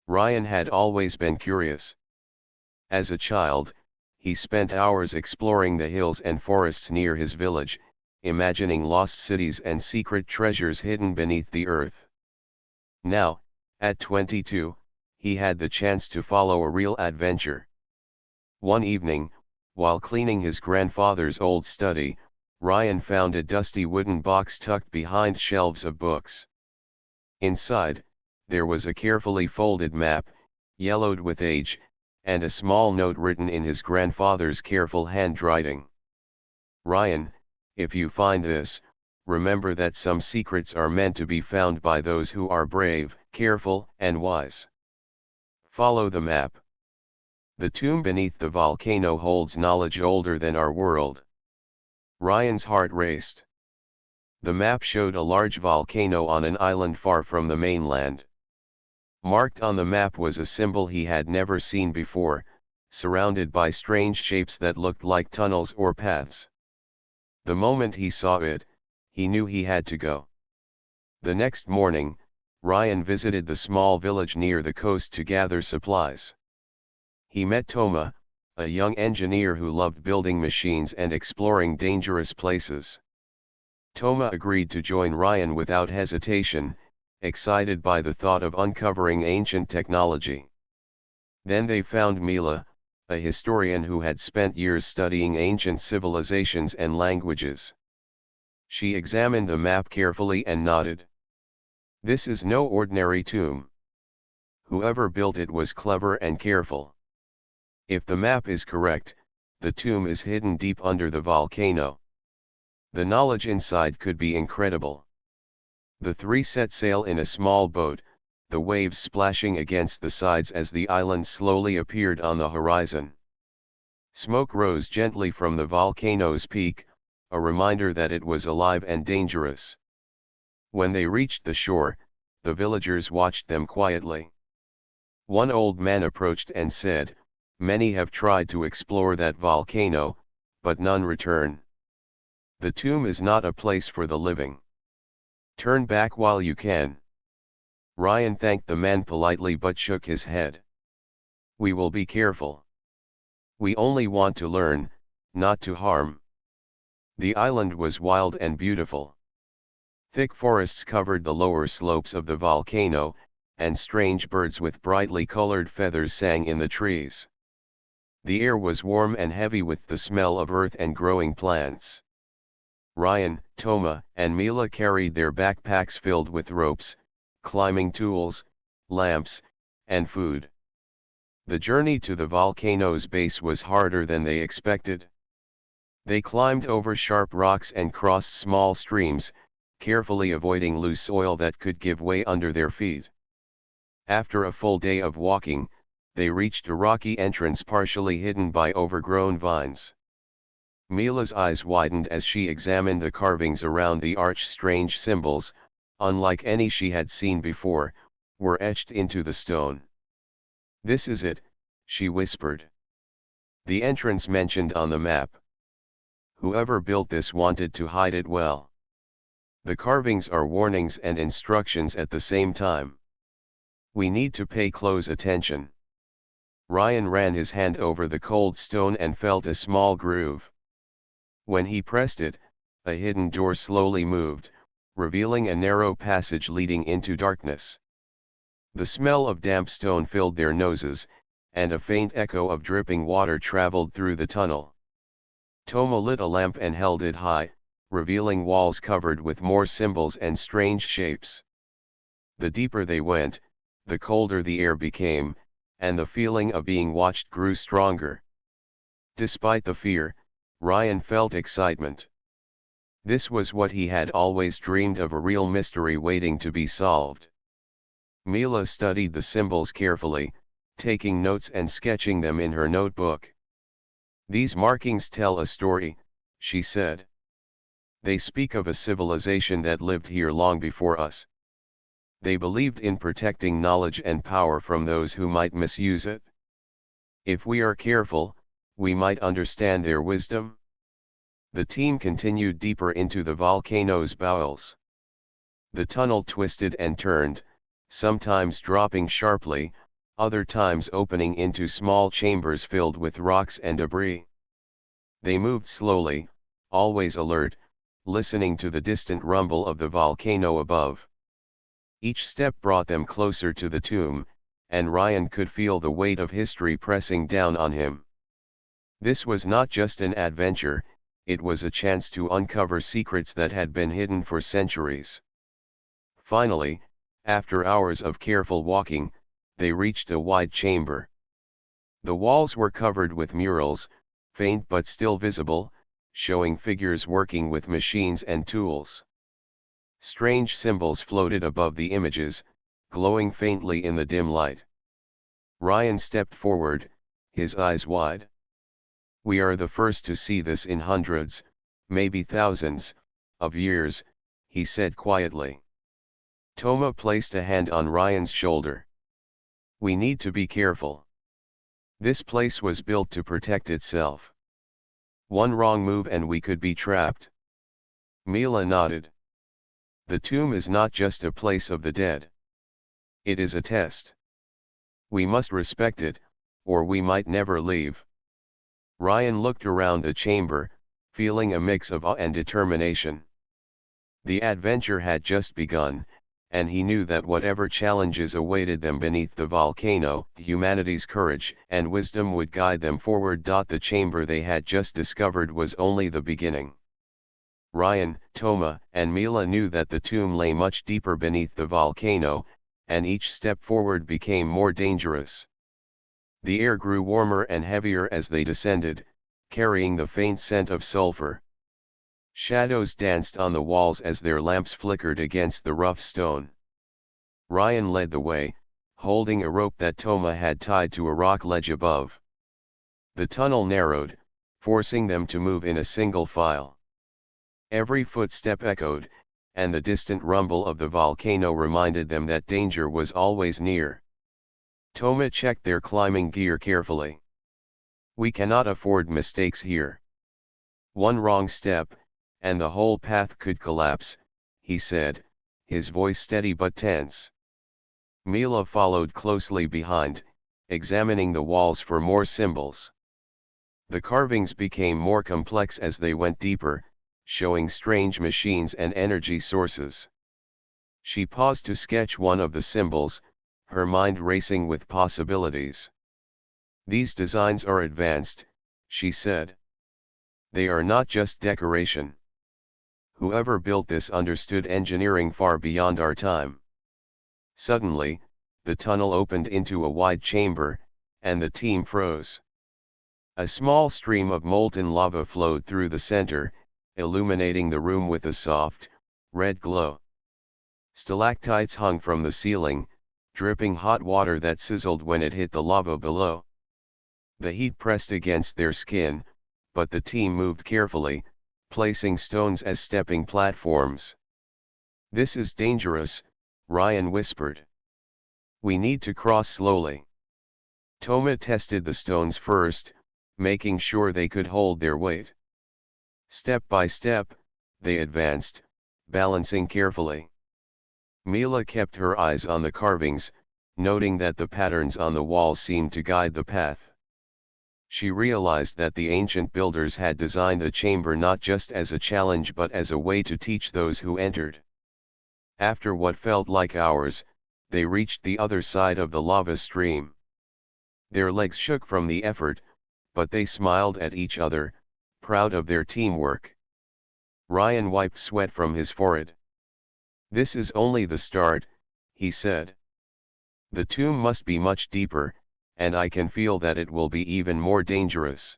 Ryan had always been curious. As a child, he spent hours exploring the hills and forests near his village, imagining lost cities and secret treasures hidden beneath the earth. Now, at 22, he had the chance to follow a real adventure. One evening, while cleaning his grandfather's old study, Ryan found a dusty wooden box tucked behind shelves of books. Inside, there was a carefully folded map, yellowed with age, and a small note written in his grandfather's careful handwriting. "Ryan, if you find this, remember that some secrets are meant to be found by those who are brave, careful, and wise. Follow the map. The tomb beneath the volcano holds knowledge older than our world." Ryan's heart raced. The map showed a large volcano on an island far from the mainland. Marked on the map was a symbol he had never seen before, surrounded by strange shapes that looked like tunnels or paths. The moment he saw it, he knew he had to go. The next morning, Ryan visited the small village near the coast to gather supplies. He met Toma, a young engineer who loved building machines and exploring dangerous places. Toma agreed to join Ryan without hesitation, excited by the thought of uncovering ancient technology. Then they found Mila, a historian who had spent years studying ancient civilizations and languages. She examined the map carefully and nodded. "This is no ordinary tomb. Whoever built it was clever and careful. If the map is correct, the tomb is hidden deep under the volcano. The knowledge inside could be incredible." The three set sail in a small boat, the waves splashing against the sides as the island slowly appeared on the horizon. Smoke rose gently from the volcano's peak, a reminder that it was alive and dangerous. When they reached the shore, the villagers watched them quietly. One old man approached and said, "Many have tried to explore that volcano, but none return. The tomb is not a place for the living. Turn back while you can." Ryan thanked the man politely but shook his head. "We will be careful. We only want to learn, not to harm." The island was wild and beautiful. Thick forests covered the lower slopes of the volcano, and strange birds with brightly colored feathers sang in the trees. The air was warm and heavy with the smell of earth and growing plants. Ryan, Toma, and Mila carried their backpacks filled with ropes, climbing tools, lamps, and food. The journey to the volcano's base was harder than they expected. They climbed over sharp rocks and crossed small streams, carefully avoiding loose soil that could give way under their feet. After a full day of walking, they reached a rocky entrance partially hidden by overgrown vines. Mila's eyes widened as she examined the carvings around the arch. Strange symbols, unlike any she had seen before, were etched into the stone. "This is it," she whispered. "The entrance mentioned on the map. Whoever built this wanted to hide it well. The carvings are warnings and instructions at the same time. We need to pay close attention." Ryan ran his hand over the cold stone and felt a small groove. When he pressed it, a hidden door slowly moved, revealing a narrow passage leading into darkness. The smell of damp stone filled their noses, and a faint echo of dripping water traveled through the tunnel. Toma lit a lamp and held it high, revealing walls covered with more symbols and strange shapes. The deeper they went, the colder the air became, and the feeling of being watched grew stronger. Despite the fear, Ryan felt excitement. This was what he had always dreamed of, a real mystery waiting to be solved. Mila studied the symbols carefully, taking notes and sketching them in her notebook. "These markings tell a story," she said. "They speak of a civilization that lived here long before us. They believed in protecting knowledge and power from those who might misuse it. If we are careful, we might understand their wisdom." The team continued deeper into the volcano's bowels. The tunnel twisted and turned, sometimes dropping sharply, other times opening into small chambers filled with rocks and debris. They moved slowly, always alert, listening to the distant rumble of the volcano above. Each step brought them closer to the tomb, and Ryan could feel the weight of history pressing down on him. This was not just an adventure, it was a chance to uncover secrets that had been hidden for centuries. Finally, after hours of careful walking, they reached a wide chamber. The walls were covered with murals, faint but still visible, showing figures working with machines and tools. Strange symbols floated above the images, glowing faintly in the dim light. Ryan stepped forward, his eyes wide. "We are the first to see this in hundreds, maybe thousands, of years," he said quietly. Toma placed a hand on Ryan's shoulder. "We need to be careful. This place was built to protect itself. One wrong move and we could be trapped." Mila nodded. "The tomb is not just a place of the dead. It is a test. We must respect it, or we might never leave." Ryan looked around the chamber, feeling a mix of awe and determination. The adventure had just begun, and he knew that whatever challenges awaited them beneath the volcano, humanity's courage and wisdom would guide them forward. The chamber they had just discovered was only the beginning. Ryan, Toma, and Mila knew that the tomb lay much deeper beneath the volcano, and each step forward became more dangerous. The air grew warmer and heavier as they descended, carrying the faint scent of sulfur. Shadows danced on the walls as their lamps flickered against the rough stone. Ryan led the way, holding a rope that Toma had tied to a rock ledge above. The tunnel narrowed, forcing them to move in a single file. Every footstep echoed, and the distant rumble of the volcano reminded them that danger was always near. Toma checked their climbing gear carefully. "We cannot afford mistakes here. One wrong step, and the whole path could collapse," he said, his voice steady but tense. Mila followed closely behind, examining the walls for more symbols. The carvings became more complex as they went deeper, showing strange machines and energy sources. She paused to sketch one of the symbols, her mind racing with possibilities. "These designs are advanced," she said. "They are not just decoration. Whoever built this understood engineering far beyond our time." Suddenly, the tunnel opened into a wide chamber, and the team froze. A small stream of molten lava flowed through the center, illuminating the room with a soft, red glow. Stalactites hung from the ceiling, dripping hot water that sizzled when it hit the lava below. The heat pressed against their skin, but the team moved carefully, placing stones as stepping platforms. "This is dangerous," Ryan whispered. "We need to cross slowly." Toma tested the stones first, making sure they could hold their weight. Step by step, they advanced, balancing carefully. Mila kept her eyes on the carvings, noting that the patterns on the walls seemed to guide the path. She realized that the ancient builders had designed the chamber not just as a challenge but as a way to teach those who entered. After what felt like hours, they reached the other side of the lava stream. Their legs shook from the effort, but they smiled at each other, proud of their teamwork. Ryan wiped sweat from his forehead. "This is only the start," he said. "The tomb must be much deeper, and I can feel that it will be even more dangerous."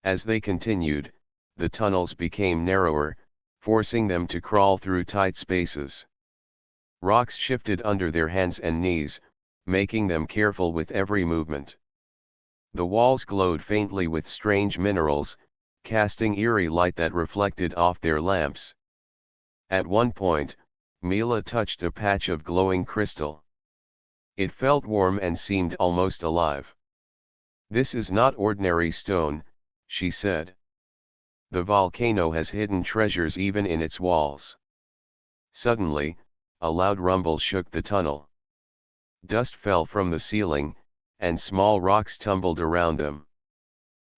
As they continued, the tunnels became narrower, forcing them to crawl through tight spaces. Rocks shifted under their hands and knees, making them careful with every movement. The walls glowed faintly with strange minerals, casting eerie light that reflected off their lamps. At one point, Mila touched a patch of glowing crystal. It felt warm and seemed almost alive. "This is not ordinary stone," she said. "The volcano has hidden treasures even in its walls." Suddenly, a loud rumble shook the tunnel. Dust fell from the ceiling, and small rocks tumbled around them.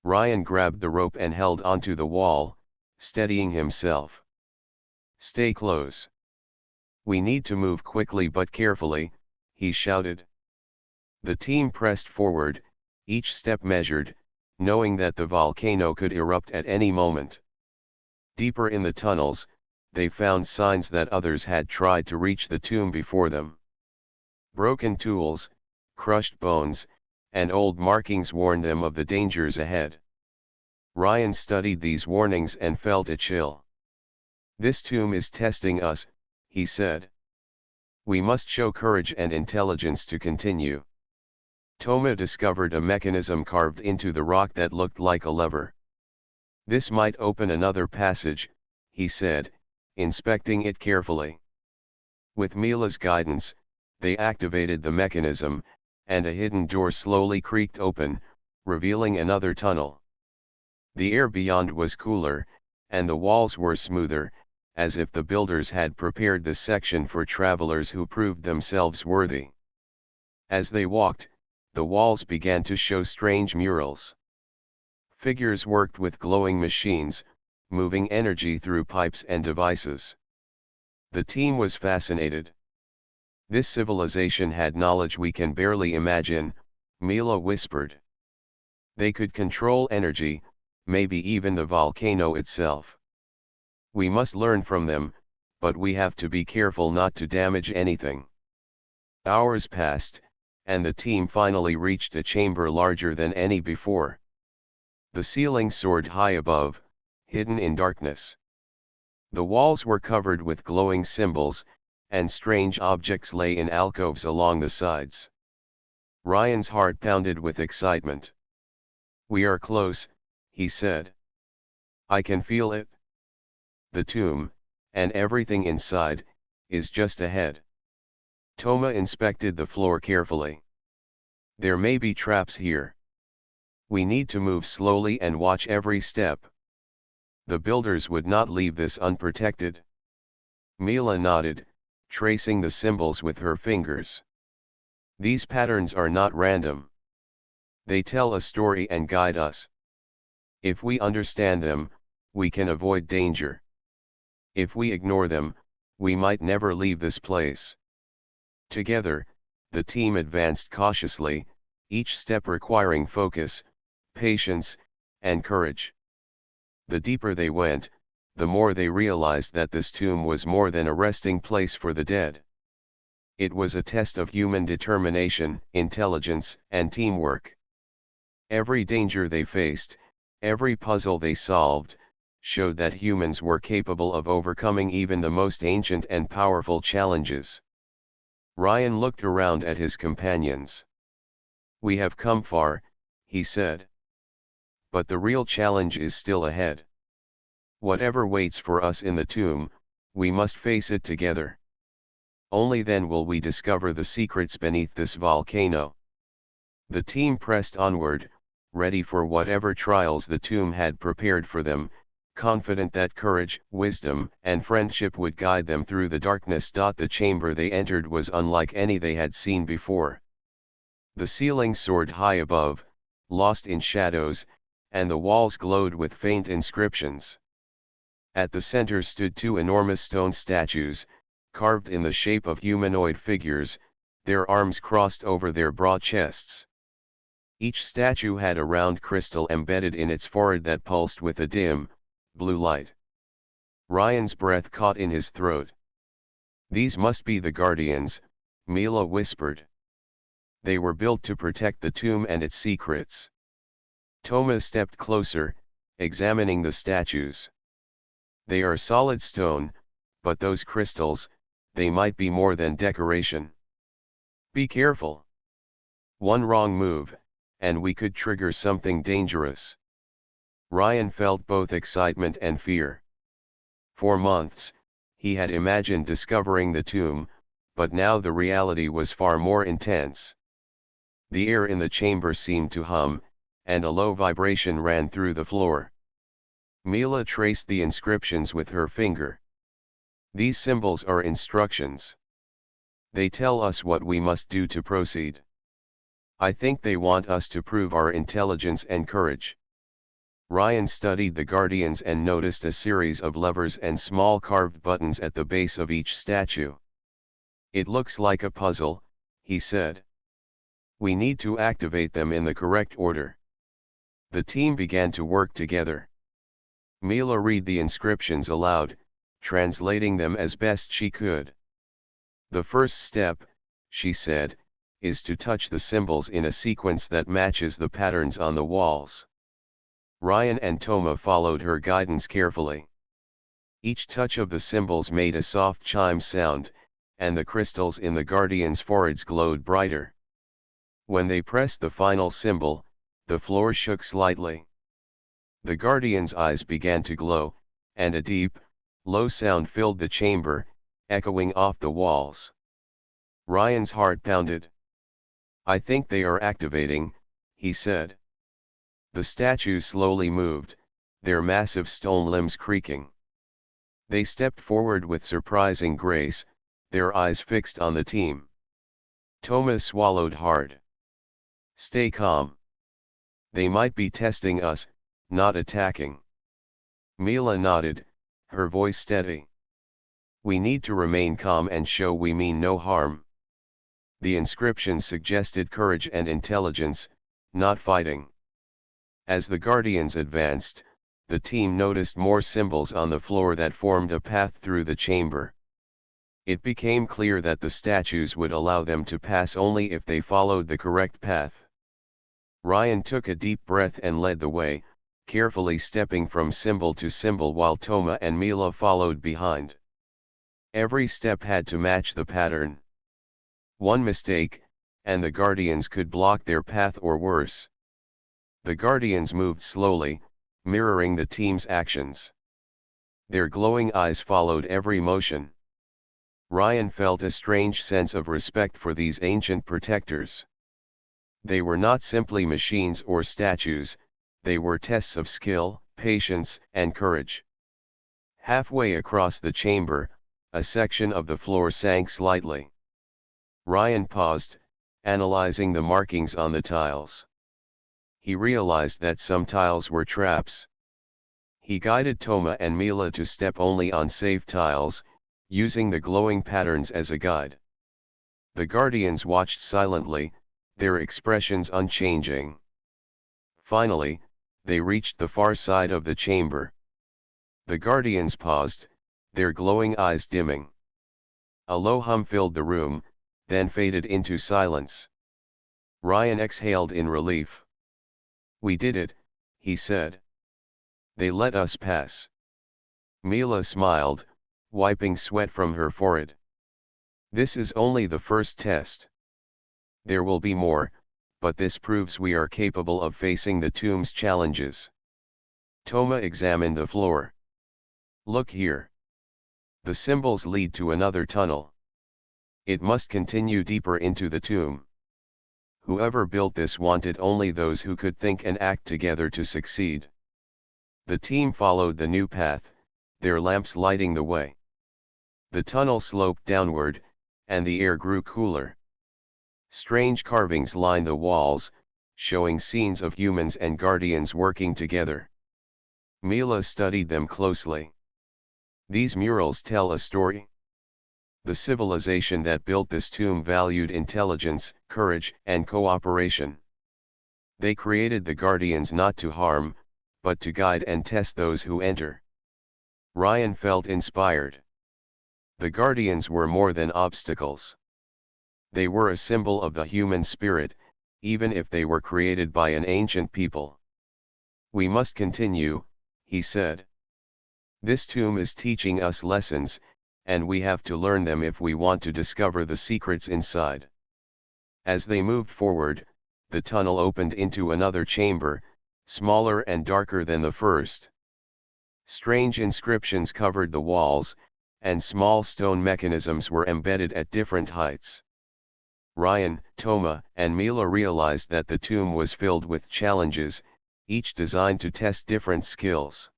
Ryan grabbed the rope and held onto the wall, steadying himself. "Stay close. We need to move quickly but carefully," he shouted. The team pressed forward, each step measured, knowing that the volcano could erupt at any moment. Deeper in the tunnels, they found signs that others had tried to reach the tomb before them. Broken tools, crushed bones, and old markings warned them of the dangers ahead. Ryan studied these warnings and felt a chill. "This tomb is testing us," he said. "We must show courage and intelligence to continue." Toma discovered a mechanism carved into the rock that looked like a lever. "This might open another passage," he said, inspecting it carefully. With Mila's guidance, they activated the mechanism, and a hidden door slowly creaked open, revealing another tunnel. The air beyond was cooler, and the walls were smoother, as if the builders had prepared this section for travelers who proved themselves worthy. As they walked, the walls began to show strange murals. Figures worked with glowing machines, moving energy through pipes and devices. The team was fascinated. "This civilization had knowledge we can barely imagine," Mila whispered. "They could control energy, maybe even the volcano itself. We must learn from them, but we have to be careful not to damage anything." Hours passed, and the team finally reached a chamber larger than any before. The ceiling soared high above, hidden in darkness. The walls were covered with glowing symbols, and strange objects lay in alcoves along the sides. Ryan's heart pounded with excitement. "We are close," he said. "I can feel it. The tomb, and everything inside, is just ahead." Toma inspected the floor carefully. "There may be traps here. We need to move slowly and watch every step. The builders would not leave this unprotected." Mila nodded, tracing the symbols with her fingers. "These patterns are not random. They tell a story and guide us. If we understand them, we can avoid danger. If we ignore them, we might never leave this place." Together, the team advanced cautiously, each step requiring focus, patience, and courage. The deeper they went, the more they realized that this tomb was more than a resting place for the dead. It was a test of human determination, intelligence, and teamwork. Every danger they faced, every puzzle they solved, showed that humans were capable of overcoming even the most ancient and powerful challenges. Ryan looked around at his companions. "We have come far," he said. "But the real challenge is still ahead. Whatever waits for us in the tomb, we must face it together. Only then will we discover the secrets beneath this volcano." The team pressed onward, ready for whatever trials the tomb had prepared for them, confident that courage, wisdom, and friendship would guide them through the darkness. The chamber they entered was unlike any they had seen before. The ceiling soared high above, lost in shadows, and the walls glowed with faint inscriptions. At the center stood two enormous stone statues, carved in the shape of humanoid figures, their arms crossed over their broad chests. Each statue had a round crystal embedded in its forehead that pulsed with a dim, blue light. Ryan's breath caught in his throat. "These must be the guardians," Mila whispered. "They were built to protect the tomb and its secrets." Toma stepped closer, examining the statues. "They are solid stone, but those crystals, they might be more than decoration. Be careful. One wrong move, and we could trigger something dangerous." Ryan felt both excitement and fear. For months, he had imagined discovering the tomb, but now the reality was far more intense. The air in the chamber seemed to hum, and a low vibration ran through the floor. Mila traced the inscriptions with her finger. "These symbols are instructions. They tell us what we must do to proceed. I think they want us to prove our intelligence and courage. Ryan studied the guardians and noticed a series of levers and small carved buttons at the base of each statue. It looks like a puzzle, he said. We need to activate them in the correct order. The team began to work together. Mila read the inscriptions aloud, translating them as best she could. The first step, she said, is to touch the symbols in a sequence that matches the patterns on the walls. Ryan and Toma followed her guidance carefully. Each touch of the symbols made a soft chime sound, and the crystals in the guardians' foreheads glowed brighter. When they pressed the final symbol, the floor shook slightly. The guardians' eyes began to glow, and a deep, low sound filled the chamber, echoing off the walls. Ryan's heart pounded. I think they are activating, he said. The statues slowly moved, their massive stone limbs creaking. They stepped forward with surprising grace, their eyes fixed on the team. Toma swallowed hard. Stay calm. They might be testing us, not attacking. Mila nodded, her voice steady. We need to remain calm and show we mean no harm. The inscriptions suggested courage and intelligence, not fighting. As the guardians advanced, the team noticed more symbols on the floor that formed a path through the chamber. It became clear that the statues would allow them to pass only if they followed the correct path. Ryan took a deep breath and led the way, carefully stepping from symbol to symbol while Toma and Mila followed behind. Every step had to match the pattern. One mistake, and the guardians could block their path or worse. The guardians moved slowly, mirroring the team's actions. Their glowing eyes followed every motion. Ryan felt a strange sense of respect for these ancient protectors. They were not simply machines or statues, they were tests of skill, patience, and courage. Halfway across the chamber, a section of the floor sank slightly. Ryan paused, analyzing the markings on the tiles. He realized that some tiles were traps. He guided Toma and Mila to step only on safe tiles, using the glowing patterns as a guide. The guardians watched silently, their expressions unchanging. Finally, they reached the far side of the chamber. The guardians paused, their glowing eyes dimming. A low hum filled the room, then faded into silence. Ryan exhaled in relief. We did it, he said. They let us pass. Mila smiled, wiping sweat from her forehead. This is only the first test. There will be more, but this proves we are capable of facing the tomb's challenges. Toma examined the floor. Look here. The symbols lead to another tunnel. It must continue deeper into the tomb. Whoever built this wanted only those who could think and act together to succeed. The team followed the new path, their lamps lighting the way. The tunnel sloped downward, and the air grew cooler. Strange carvings lined the walls, showing scenes of humans and guardians working together. Mila studied them closely. These murals tell a story. The civilization that built this tomb valued intelligence, courage, and cooperation. They created the guardians not to harm, but to guide and test those who enter. Ryan felt inspired. The guardians were more than obstacles. They were a symbol of the human spirit, even if they were created by an ancient people. We must continue, he said. This tomb is teaching us lessons, and we have to learn them if we want to discover the secrets inside. As they moved forward, the tunnel opened into another chamber, smaller and darker than the first. Strange inscriptions covered the walls, and small stone mechanisms were embedded at different heights. Ryan, Toma, and Mila realized that the tomb was filled with challenges, each designed to test different skills.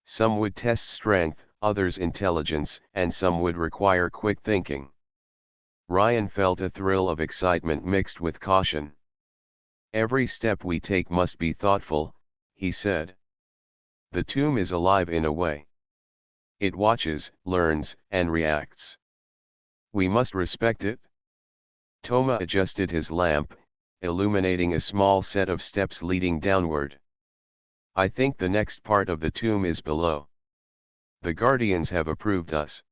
Some would test strength, others intelligence, and some would require quick thinking. Ryan felt a thrill of excitement mixed with caution. Every step we take must be thoughtful, he said. The tomb is alive in a way. It watches, learns, and reacts. We must respect it. Toma adjusted his lamp, illuminating a small set of steps leading downward. I think the next part of the tomb is below. The guardians have approved us.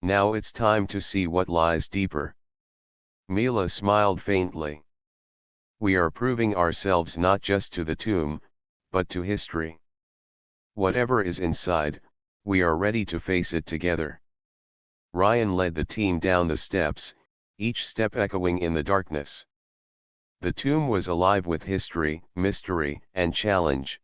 Now it's time to see what lies deeper. Mila smiled faintly. We are proving ourselves not just to the tomb, but to history. Whatever is inside, we are ready to face it together. Ryan led the team down the steps, each step echoing in the darkness. The tomb was alive with history, mystery, and challenge.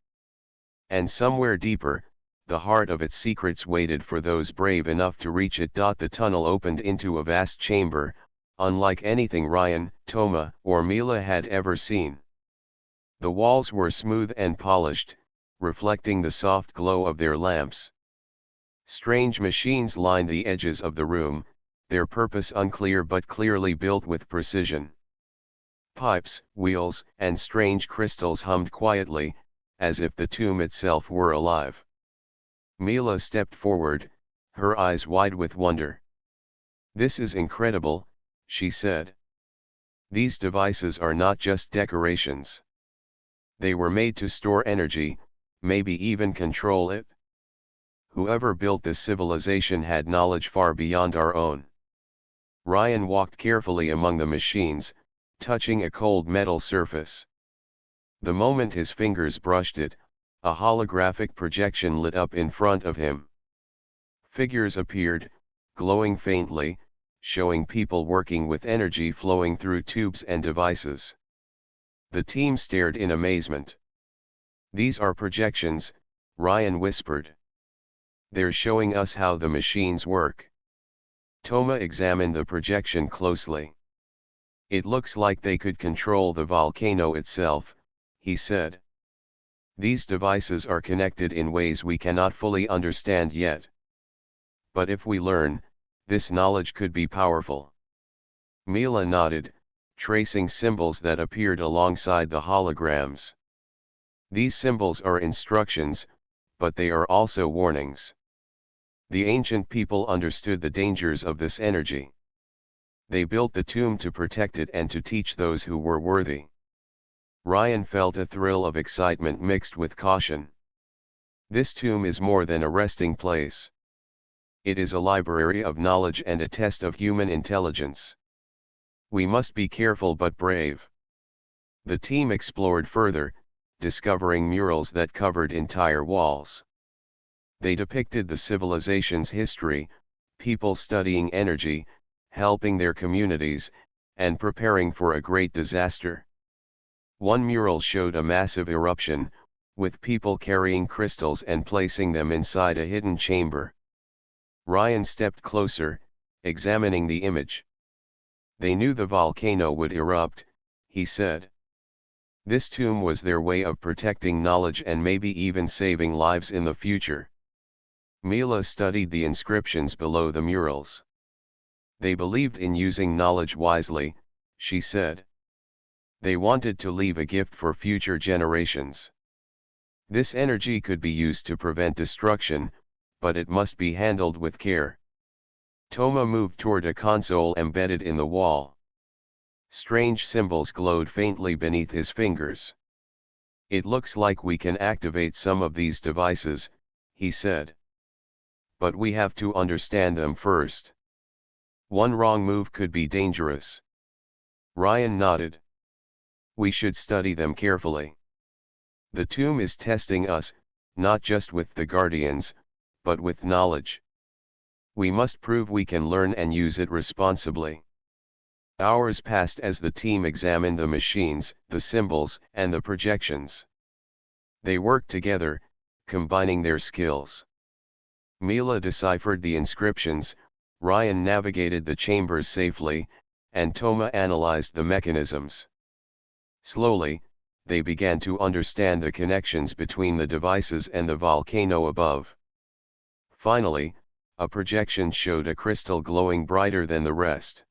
And somewhere deeper, the heart of its secrets waited for those brave enough to reach it. The tunnel opened into a vast chamber, unlike anything Ryan, Toma, or Mila had ever seen. The walls were smooth and polished, reflecting the soft glow of their lamps. Strange machines lined the edges of the room, their purpose unclear but clearly built with precision. Pipes, wheels, and strange crystals hummed quietly, as if the tomb itself were alive. Mila stepped forward, her eyes wide with wonder. This is incredible, she said. These devices are not just decorations. They were made to store energy, maybe even control it. Whoever built this civilization had knowledge far beyond our own. Ryan walked carefully among the machines, touching a cold metal surface. The moment his fingers brushed it, a holographic projection lit up in front of him. Figures appeared, glowing faintly, showing people working with energy flowing through tubes and devices. The team stared in amazement. These are projections, Ryan whispered. They're showing us how the machines work. Toma examined the projection closely. It looks like they could control the volcano itself, he said. These devices are connected in ways we cannot fully understand yet. But if we learn, this knowledge could be powerful. Mila nodded, tracing symbols that appeared alongside the holograms. These symbols are instructions, but they are also warnings. The ancient people understood the dangers of this energy. They built the tomb to protect it and to teach those who were worthy. Ryan felt a thrill of excitement mixed with caution. This tomb is more than a resting place. It is a library of knowledge and a test of human intelligence. We must be careful but brave. The team explored further, discovering murals that covered entire walls. They depicted the civilization's history, people studying energy, helping their communities, and preparing for a great disaster. One mural showed a massive eruption, with people carrying crystals and placing them inside a hidden chamber. Ryan stepped closer, examining the image. They knew the volcano would erupt, he said. This tomb was their way of protecting knowledge and maybe even saving lives in the future. Mila studied the inscriptions below the murals. They believed in using knowledge wisely, she said. They wanted to leave a gift for future generations. This energy could be used to prevent destruction, but it must be handled with care. Toma moved toward a console embedded in the wall. Strange symbols glowed faintly beneath his fingers. It looks like we can activate some of these devices, he said. But we have to understand them first. One wrong move could be dangerous. Ryan nodded. We should study them carefully. The tomb is testing us, not just with the guardians, but with knowledge. We must prove we can learn and use it responsibly. Hours passed as the team examined the machines, the symbols, and the projections. They worked together, combining their skills. Mila deciphered the inscriptions, Ryan navigated the chambers safely, and Toma analyzed the mechanisms. Slowly, they began to understand the connections between the devices and the volcano above. Finally, a projection showed a crystal glowing brighter than the rest.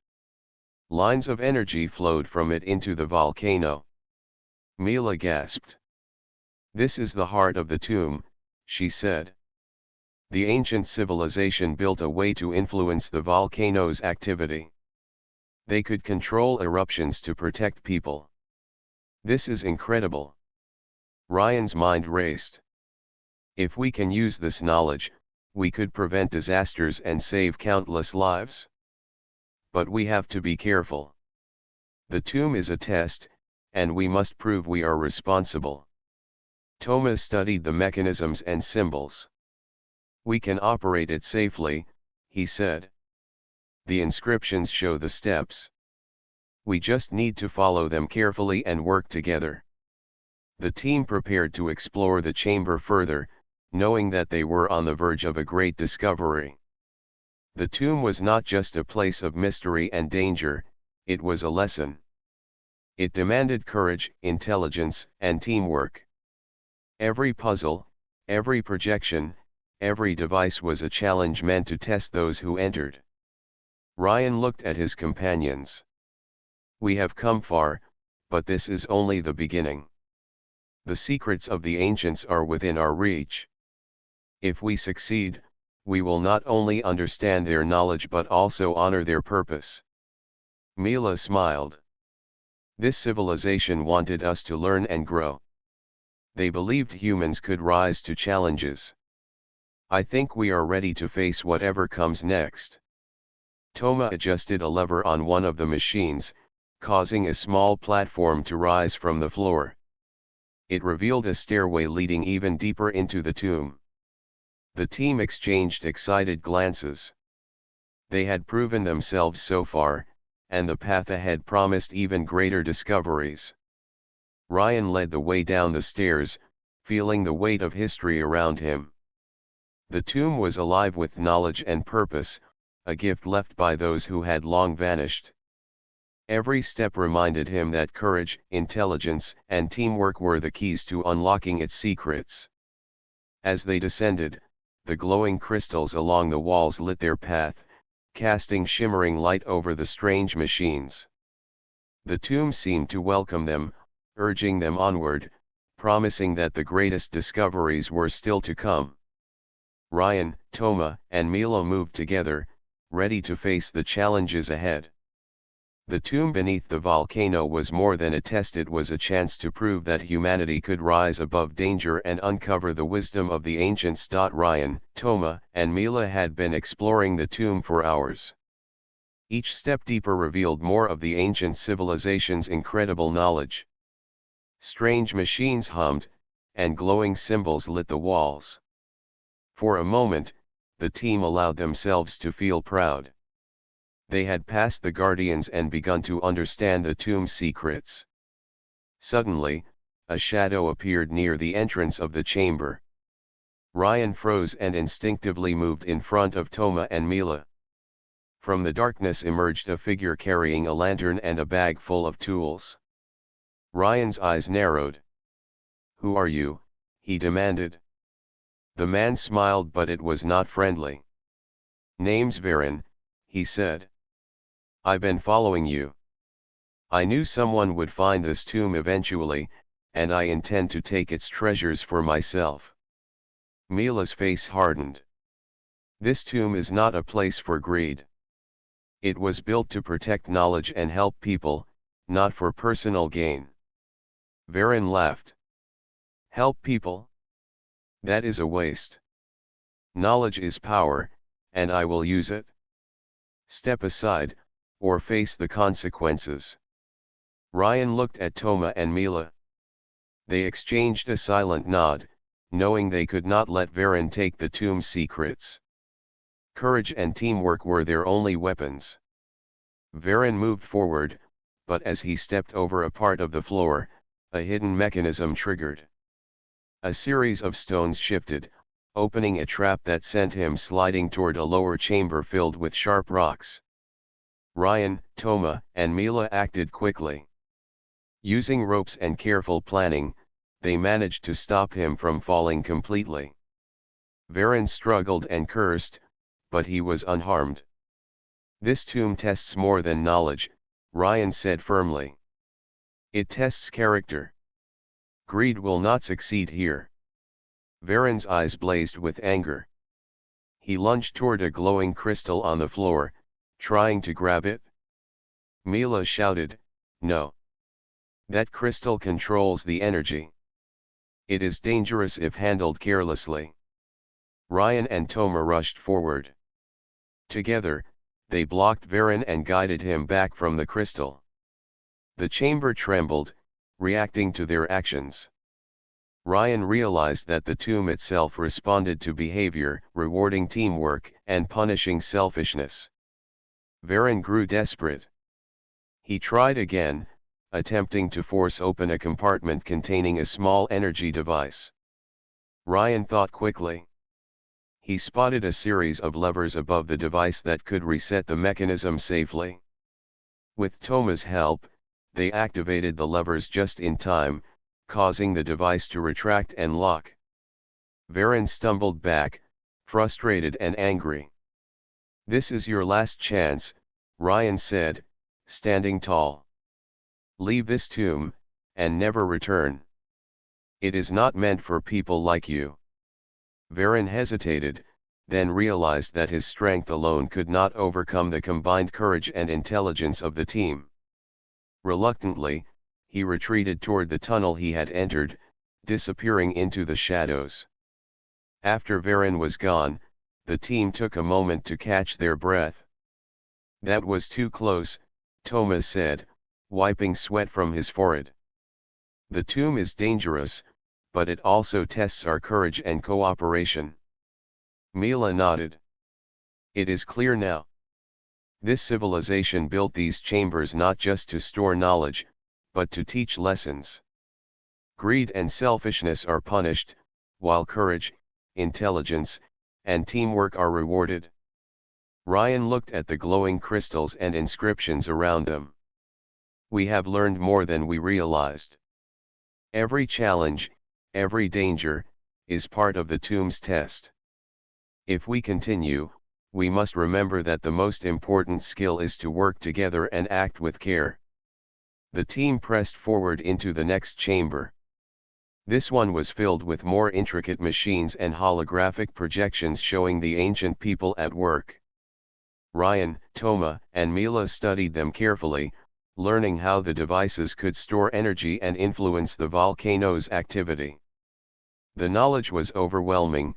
Lines of energy flowed from it into the volcano. Mila gasped. "This is the heart of the tomb," she said. "The ancient civilization built a way to influence the volcano's activity. They could control eruptions to protect people. This is incredible." Ryan's mind raced. If we can use this knowledge, we could prevent disasters and save countless lives. But we have to be careful. The tomb is a test, and we must prove we are responsible. Thomas studied the mechanisms and symbols. "We can operate it safely," he said. "The inscriptions show the steps. We just need to follow them carefully and work together." The team prepared to explore the chamber further, knowing that they were on the verge of a great discovery. The tomb was not just a place of mystery and danger, it was a lesson. It demanded courage, intelligence, and teamwork. Every puzzle, every projection, every device was a challenge meant to test those who entered. Ryan looked at his companions. "We have come far, but this is only the beginning. The secrets of the ancients are within our reach. If we succeed, we will not only understand their knowledge but also honor their purpose." Mila smiled. "This civilization wanted us to learn and grow. They believed humans could rise to challenges. I think we are ready to face whatever comes next." Toma adjusted a lever on one of the machines, causing a small platform to rise from the floor. It revealed a stairway leading even deeper into the tomb. The team exchanged excited glances. They had proven themselves so far, and the path ahead promised even greater discoveries. Ryan led the way down the stairs, feeling the weight of history around him. The tomb was alive with knowledge and purpose, a gift left by those who had long vanished. Every step reminded him that courage, intelligence, and teamwork were the keys to unlocking its secrets. As they descended, the glowing crystals along the walls lit their path, casting shimmering light over the strange machines. The tomb seemed to welcome them, urging them onward, promising that the greatest discoveries were still to come. Ryan, Toma, and Mila moved together, ready to face the challenges ahead. The tomb beneath the volcano was more than a test, it was a chance to prove that humanity could rise above danger and uncover the wisdom of the ancients. Ryan, Toma, and Mila had been exploring the tomb for hours. Each step deeper revealed more of the ancient civilization's incredible knowledge. Strange machines hummed, and glowing symbols lit the walls. For a moment, the team allowed themselves to feel proud. They had passed the guardians and begun to understand the tomb's secrets. Suddenly, a shadow appeared near the entrance of the chamber. Ryan froze and instinctively moved in front of Toma and Mila. From the darkness emerged a figure carrying a lantern and a bag full of tools. Ryan's eyes narrowed. "Who are you?" he demanded. The man smiled, but it was not friendly. "Name's Varen," he said. "I've been following you. I knew someone would find this tomb eventually, and I intend to take its treasures for myself." Mila's face hardened. "This tomb is not a place for greed. It was built to protect knowledge and help people, not for personal gain." Varen laughed. "Help people? That is a waste. Knowledge is power, and I will use it. Step aside, or face the consequences." Ryan looked at Toma and Mila. They exchanged a silent nod, knowing they could not let Varen take the tomb's secrets. Courage and teamwork were their only weapons. Varen moved forward, but as he stepped over a part of the floor, a hidden mechanism triggered. A series of stones shifted, opening a trap that sent him sliding toward a lower chamber filled with sharp rocks. Ryan, Toma, and Mila acted quickly. Using ropes and careful planning, they managed to stop him from falling completely. Varen struggled and cursed, but he was unharmed. "This tomb tests more than knowledge," Ryan said firmly. It tests character. Greed will not succeed here. Varen's eyes blazed with anger. He lunged toward a glowing crystal on the floor, trying to grab it. Mila shouted, "No! That crystal controls the energy. It is dangerous if handled carelessly." Ryan and Toma rushed forward. Together, they blocked Varen and guided him back from the crystal. The chamber trembled, reacting to their actions. Ryan realized that the tomb itself responded to behavior, rewarding teamwork and punishing selfishness. Varen grew desperate. He tried again, attempting to force open a compartment containing a small energy device. Ryan thought quickly. He spotted a series of levers above the device that could reset the mechanism safely. With Toma's help, they activated the levers just in time, causing the device to retract and lock. Varen stumbled back, frustrated and angry. "This is your last chance," Ryan said, standing tall. "Leave this tomb, and never return. It is not meant for people like you." Varen hesitated, then realized that his strength alone could not overcome the combined courage and intelligence of the team. Reluctantly, he retreated toward the tunnel he had entered, disappearing into the shadows. After Varen was gone, the team took a moment to catch their breath. "That was too close," Toma said, wiping sweat from his forehead. "The tomb is dangerous, but it also tests our courage and cooperation." Mila nodded. "It is clear now. This civilization built these chambers not just to store knowledge, but to teach lessons. Greed and selfishness are punished, while courage, intelligence, and teamwork are rewarded." Ryan looked at the glowing crystals and inscriptions around them. "We have learned more than we realized. Every challenge, every danger, is part of the tomb's test. If we continue, we must remember that the most important skill is to work together and act with care." The team pressed forward into the next chamber. This one was filled with more intricate machines and holographic projections showing the ancient people at work. Ryan, Toma, and Mila studied them carefully, learning how the devices could store energy and influence the volcano's activity. The knowledge was overwhelming,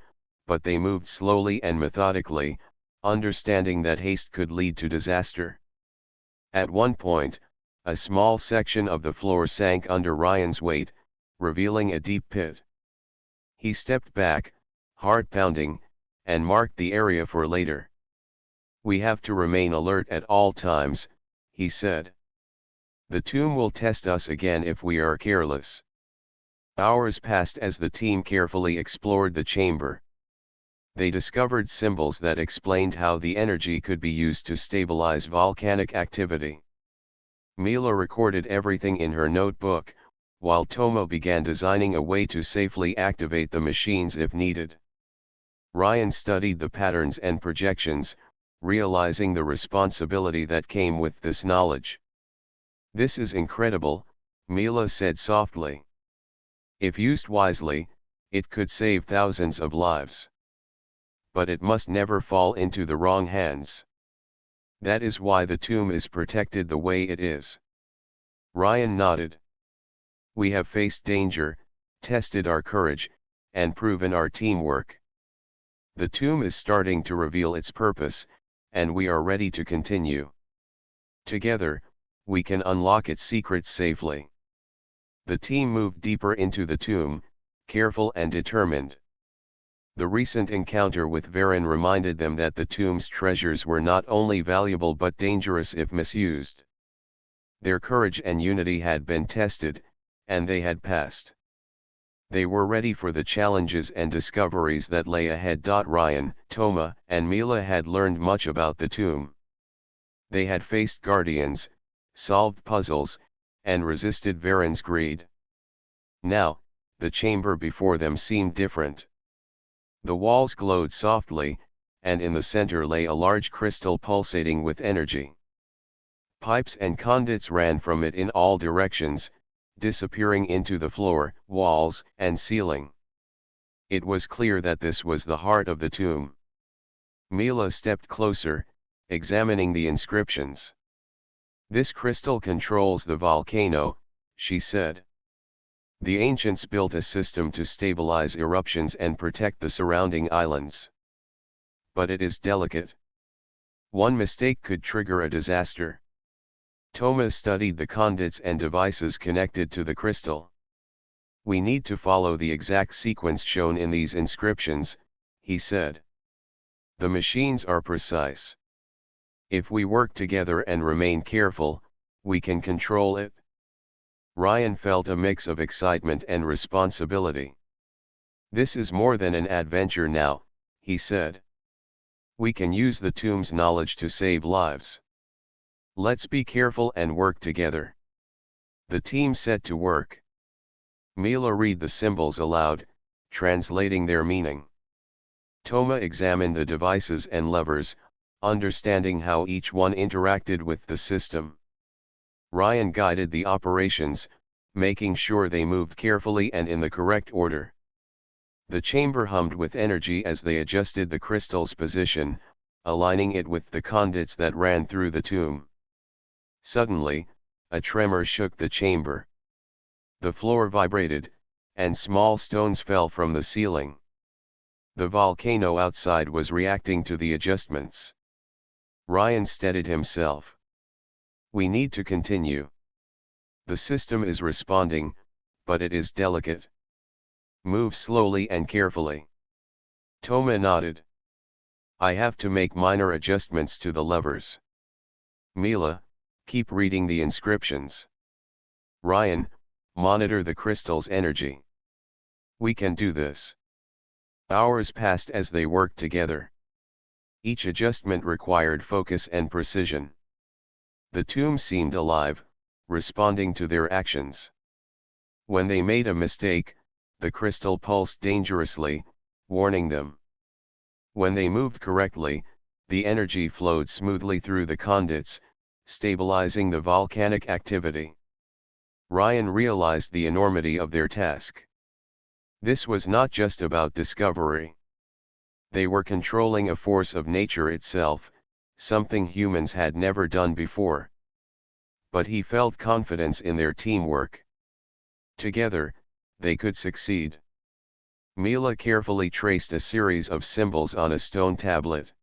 but they moved slowly and methodically, understanding that haste could lead to disaster. At one point, a small section of the floor sank under Ryan's weight, revealing a deep pit. He stepped back, heart pounding, and marked the area for later. "We have to remain alert at all times," he said. "The tomb will test us again if we are careless." Hours passed as the team carefully explored the chamber. They discovered symbols that explained how the energy could be used to stabilize volcanic activity. Mila recorded everything in her notebook, while Toma began designing a way to safely activate the machines if needed. Ryan studied the patterns and projections, realizing the responsibility that came with this knowledge. "This is incredible," Mila said softly. "If used wisely, it could save thousands of lives. But it must never fall into the wrong hands. That is why the tomb is protected the way it is." Ryan nodded. "We have faced danger, tested our courage, and proven our teamwork. The tomb is starting to reveal its purpose, and we are ready to continue. Together, we can unlock its secrets safely." The team moved deeper into the tomb, careful and determined. The recent encounter with Varen reminded them that the tomb's treasures were not only valuable but dangerous if misused. Their courage and unity had been tested, and they had passed. They were ready for the challenges and discoveries that lay ahead. Ryan, Toma, and Mila had learned much about the tomb. They had faced guardians, solved puzzles, and resisted Varen's greed. Now, the chamber before them seemed different. The walls glowed softly, and in the center lay a large crystal pulsating with energy. Pipes and conduits ran from it in all directions, disappearing into the floor, walls, and ceiling. It was clear that this was the heart of the tomb. Mila stepped closer, examining the inscriptions. "This crystal controls the volcano," she said. "The ancients built a system to stabilize eruptions and protect the surrounding islands. But it is delicate. One mistake could trigger a disaster." Toma studied the conduits and devices connected to the crystal. "We need to follow the exact sequence shown in these inscriptions," he said. "The machines are precise. If we work together and remain careful, we can control it." Ryan felt a mix of excitement and responsibility. "This is more than an adventure now," he said. "We can use the tomb's knowledge to save lives. Let's be careful and work together." The team set to work. Mila read the symbols aloud, translating their meaning. Toma examined the devices and levers, understanding how each one interacted with the system. Ryan guided the operations, making sure they moved carefully and in the correct order. The chamber hummed with energy as they adjusted the crystal's position, aligning it with the conduits that ran through the tomb. Suddenly, a tremor shook the chamber. The floor vibrated, and small stones fell from the ceiling. The volcano outside was reacting to the adjustments. Ryan steadied himself. "We need to continue. The system is responding, but it is delicate. Move slowly and carefully." Toma nodded. "I have to make minor adjustments to the levers. Mila, keep reading the inscriptions. Ryan, monitor the crystal's energy. We can do this." Hours passed as they worked together. Each adjustment required focus and precision. The tomb seemed alive, responding to their actions. When they made a mistake, the crystal pulsed dangerously, warning them. When they moved correctly, the energy flowed smoothly through the conduits, stabilizing the volcanic activity. Ryan realized the enormity of their task. This was not just about discovery. They were controlling a force of nature itself, something humans had never done before. But he felt confidence in their teamwork. Together, they could succeed. Mila carefully traced a series of symbols on a stone tablet.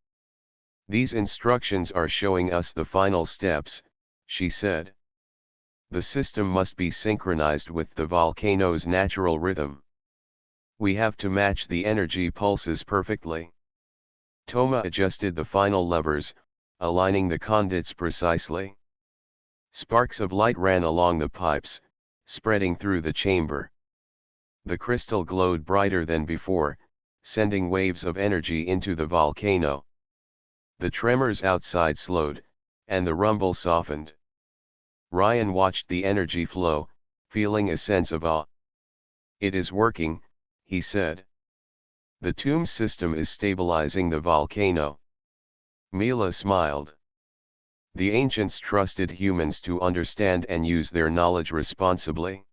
"These instructions are showing us the final steps," she said. "The system must be synchronized with the volcano's natural rhythm. We have to match the energy pulses perfectly." Toma adjusted the final levers, aligning the conduits precisely. Sparks of light ran along the pipes, spreading through the chamber. The crystal glowed brighter than before, sending waves of energy into the volcano. The tremors outside slowed, and the rumble softened. Ryan watched the energy flow, feeling a sense of awe. "It is working," he said. "The tomb system is stabilizing the volcano." Mila smiled. "The ancients trusted humans to understand and use their knowledge responsibly.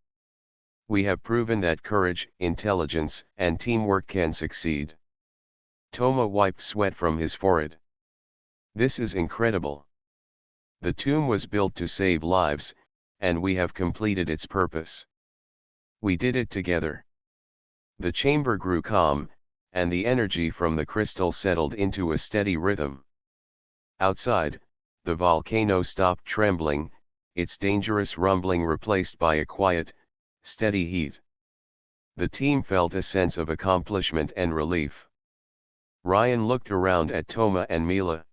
We have proven that courage, intelligence, and teamwork can succeed." Toma wiped sweat from his forehead. "This is incredible. The tomb was built to save lives, and we have completed its purpose. We did it together." The chamber grew calm, and the energy from the crystal settled into a steady rhythm. Outside, the volcano stopped trembling, its dangerous rumbling replaced by a quiet, steady heat. The team felt a sense of accomplishment and relief. Ryan looked around at Toma and Mila.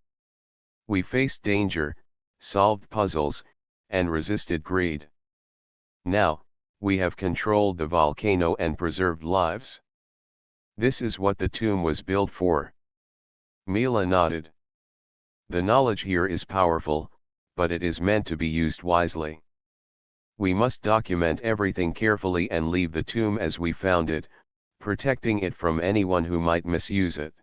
"We faced danger, solved puzzles, and resisted greed. Now, we have controlled the volcano and preserved lives. This is what the tomb was built for." Mila nodded. "The knowledge here is powerful, but it is meant to be used wisely. We must document everything carefully and leave the tomb as we found it, protecting it from anyone who might misuse it."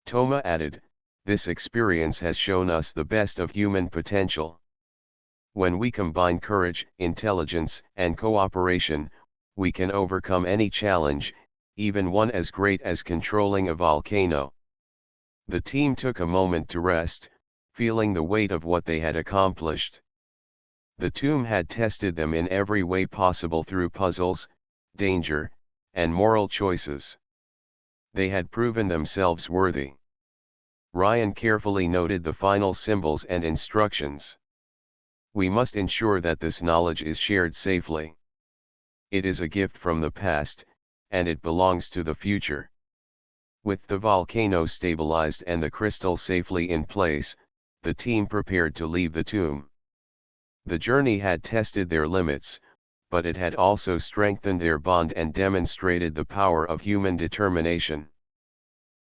Toma added, "This experience has shown us the best of human potential. When we combine courage, intelligence, and cooperation, we can overcome any challenge, even one as great as controlling a volcano. The team took a moment to rest, feeling the weight of what they had accomplished. The tomb had tested them in every way possible through puzzles, danger, and moral choices. They had proven themselves worthy. Ryan carefully noted the final symbols and instructions. We must ensure that this knowledge is shared safely. It is a gift from the past, and it belongs to the future. With the volcano stabilized and the crystal safely in place, the team prepared to leave the tomb. The journey had tested their limits, but it had also strengthened their bond and demonstrated the power of human determination.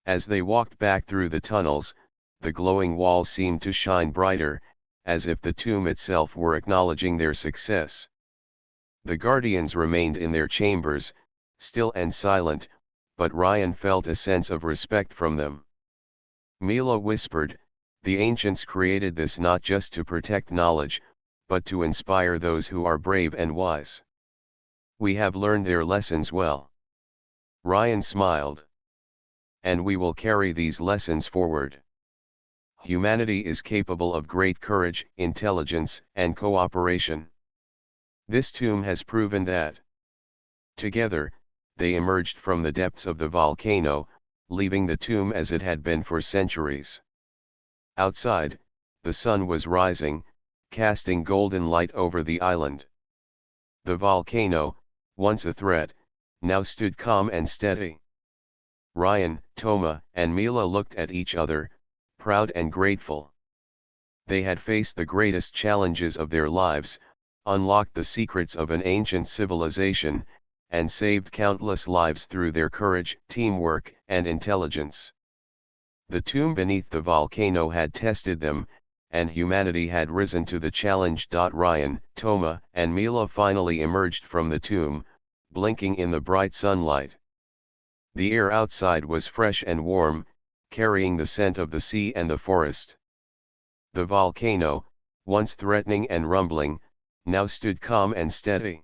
As they walked back through the tunnels, the glowing walls seemed to shine brighter, as if the tomb itself were acknowledging their success. The guardians remained in their chambers, still and silent, but Ryan felt a sense of respect from them. Mila whispered, "The ancients created this not just to protect knowledge, but to inspire those who are brave and wise. We have learned their lessons well." Ryan smiled. "And we will carry these lessons forward. Humanity is capable of great courage, intelligence, and cooperation. This tomb has proven that." Together, they emerged from the depths of the volcano, leaving the tomb as it had been for centuries. Outside, the sun was rising, casting golden light over the island. The volcano, once a threat, now stood calm and steady. Ryan, Toma, and Mila looked at each other, proud and grateful. They had faced the greatest challenges of their lives, unlocked the secrets of an ancient civilization, and saved countless lives through their courage, teamwork, and intelligence. The tomb beneath the volcano had tested them, and humanity had risen to the challenge. Ryan, Toma, and Mila finally emerged from the tomb, blinking in the bright sunlight. The air outside was fresh and warm, carrying the scent of the sea and the forest. The volcano, once threatening and rumbling, now stood calm and steady.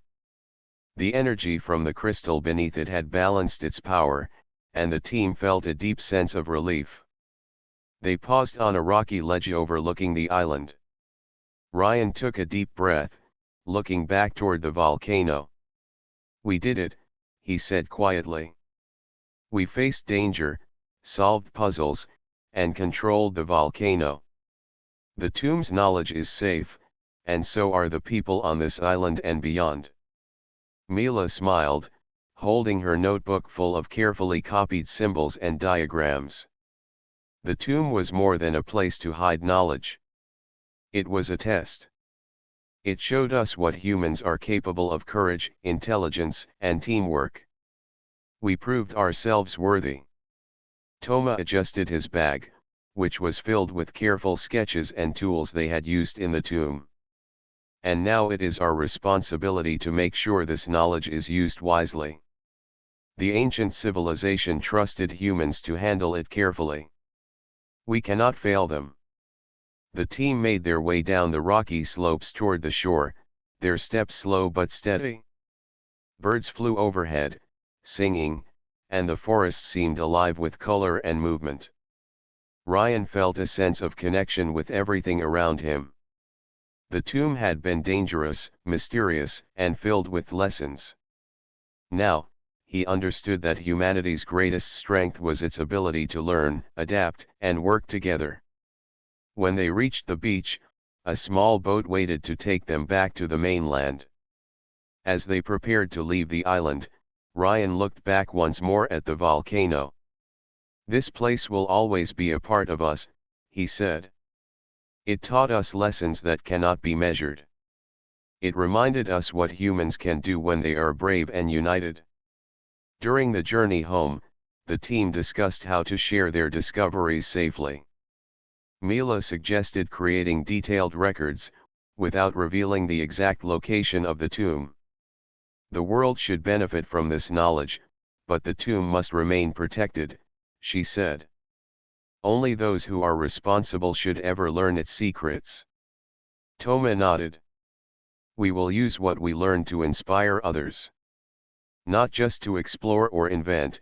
The energy from the crystal beneath it had balanced its power, and the team felt a deep sense of relief. They paused on a rocky ledge overlooking the island. Ryan took a deep breath, looking back toward the volcano. "We did it," he said quietly. "We faced danger, solved puzzles, and controlled the volcano. The tomb's knowledge is safe, and so are the people on this island and beyond." Mila smiled, holding her notebook full of carefully copied symbols and diagrams. The tomb was more than a place to hide knowledge. It was a test. It showed us what humans are capable of: courage, intelligence, and teamwork. We proved ourselves worthy. Toma adjusted his bag, which was filled with careful sketches and tools they had used in the tomb. "And now it is our responsibility to make sure this knowledge is used wisely. The ancient civilization trusted humans to handle it carefully. We cannot fail them." The team made their way down the rocky slopes toward the shore, their steps slow but steady. Birds flew overhead, singing, and the forest seemed alive with color and movement. Ryan felt a sense of connection with everything around him. The tomb had been dangerous, mysterious, and filled with lessons. Now, he understood that humanity's greatest strength was its ability to learn, adapt, and work together. When they reached the beach, a small boat waited to take them back to the mainland. As they prepared to leave the island, Ryan looked back once more at the volcano. "This place will always be a part of us," he said. "It taught us lessons that cannot be measured. It reminded us what humans can do when they are brave and united." During the journey home, the team discussed how to share their discoveries safely. Mila suggested creating detailed records, without revealing the exact location of the tomb. "The world should benefit from this knowledge, but the tomb must remain protected," she said. "Only those who are responsible should ever learn its secrets." Toma nodded. We will use what we learn to inspire others. Not just to explore or invent,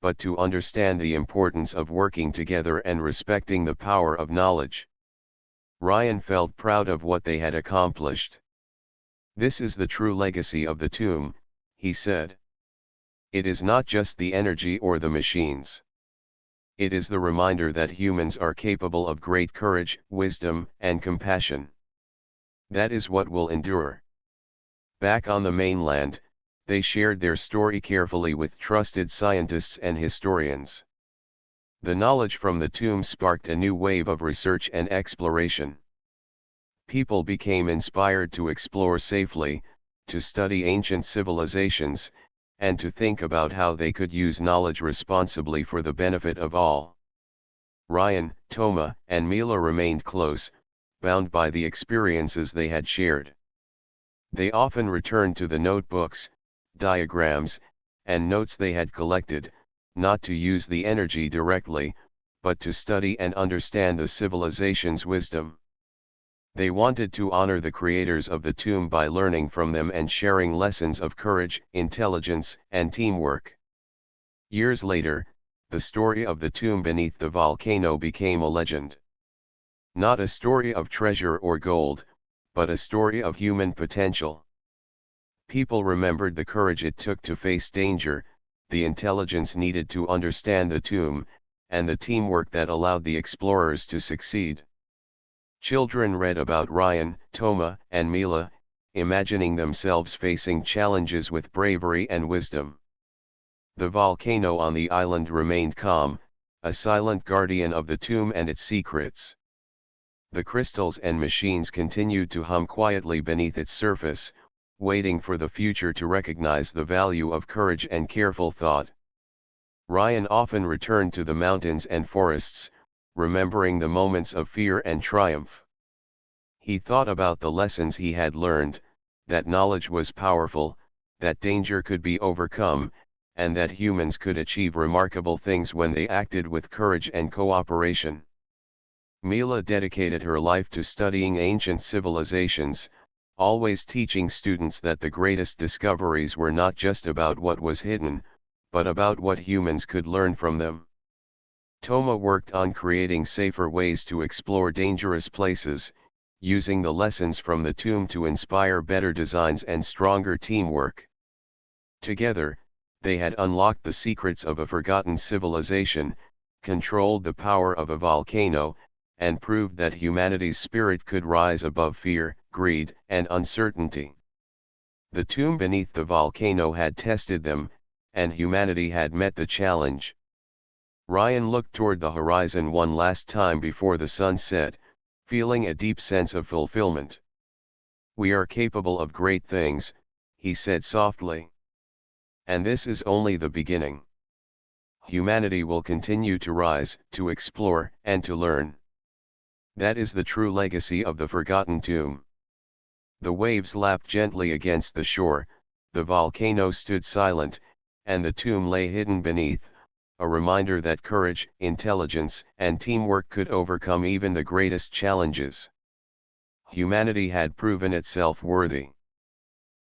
but to understand the importance of working together and respecting the power of knowledge. Ryan felt proud of what they had accomplished. This is the true legacy of the tomb, he said. It is not just the energy or the machines. It is the reminder that humans are capable of great courage, wisdom, and compassion. That is what will endure. Back on the mainland, they shared their story carefully with trusted scientists and historians. The knowledge from the tomb sparked a new wave of research and exploration. People became inspired to explore safely, to study ancient civilizations, and to think about how they could use knowledge responsibly for the benefit of all. Ryan, Toma, and Mila remained close, bound by the experiences they had shared. They often returned to the notebooks, diagrams, and notes they had collected, not to use the energy directly, but to study and understand the civilization's wisdom. They wanted to honor the creators of the tomb by learning from them and sharing lessons of courage, intelligence, and teamwork. Years later, the story of the tomb beneath the volcano became a legend. Not a story of treasure or gold, but a story of human potential. People remembered the courage it took to face danger, the intelligence needed to understand the tomb, and the teamwork that allowed the explorers to succeed. Children read about Ryan, Toma, and Mila, imagining themselves facing challenges with bravery and wisdom. The volcano on the island remained calm, a silent guardian of the tomb and its secrets. The crystals and machines continued to hum quietly beneath its surface, waiting for the future to recognize the value of courage and careful thought. Ryan often returned to the mountains and forests, remembering the moments of fear and triumph. He thought about the lessons he had learned, that knowledge was powerful, that danger could be overcome, and that humans could achieve remarkable things when they acted with courage and cooperation. Mila dedicated her life to studying ancient civilizations, always teaching students that the greatest discoveries were not just about what was hidden, but about what humans could learn from them. Toma worked on creating safer ways to explore dangerous places, using the lessons from the tomb to inspire better designs and stronger teamwork. Together, they had unlocked the secrets of a forgotten civilization, controlled the power of a volcano, and proved that humanity's spirit could rise above fear, greed, and uncertainty. The tomb beneath the volcano had tested them, and humanity had met the challenge. Ryan looked toward the horizon one last time before the sun set, feeling a deep sense of fulfillment. "We are capable of great things," he said softly. "And this is only the beginning. Humanity will continue to rise, to explore, and to learn. That is the true legacy of the forgotten tomb." The waves lapped gently against the shore, the volcano stood silent, and the tomb lay hidden beneath, a reminder that courage, intelligence, and teamwork could overcome even the greatest challenges. Humanity had proven itself worthy.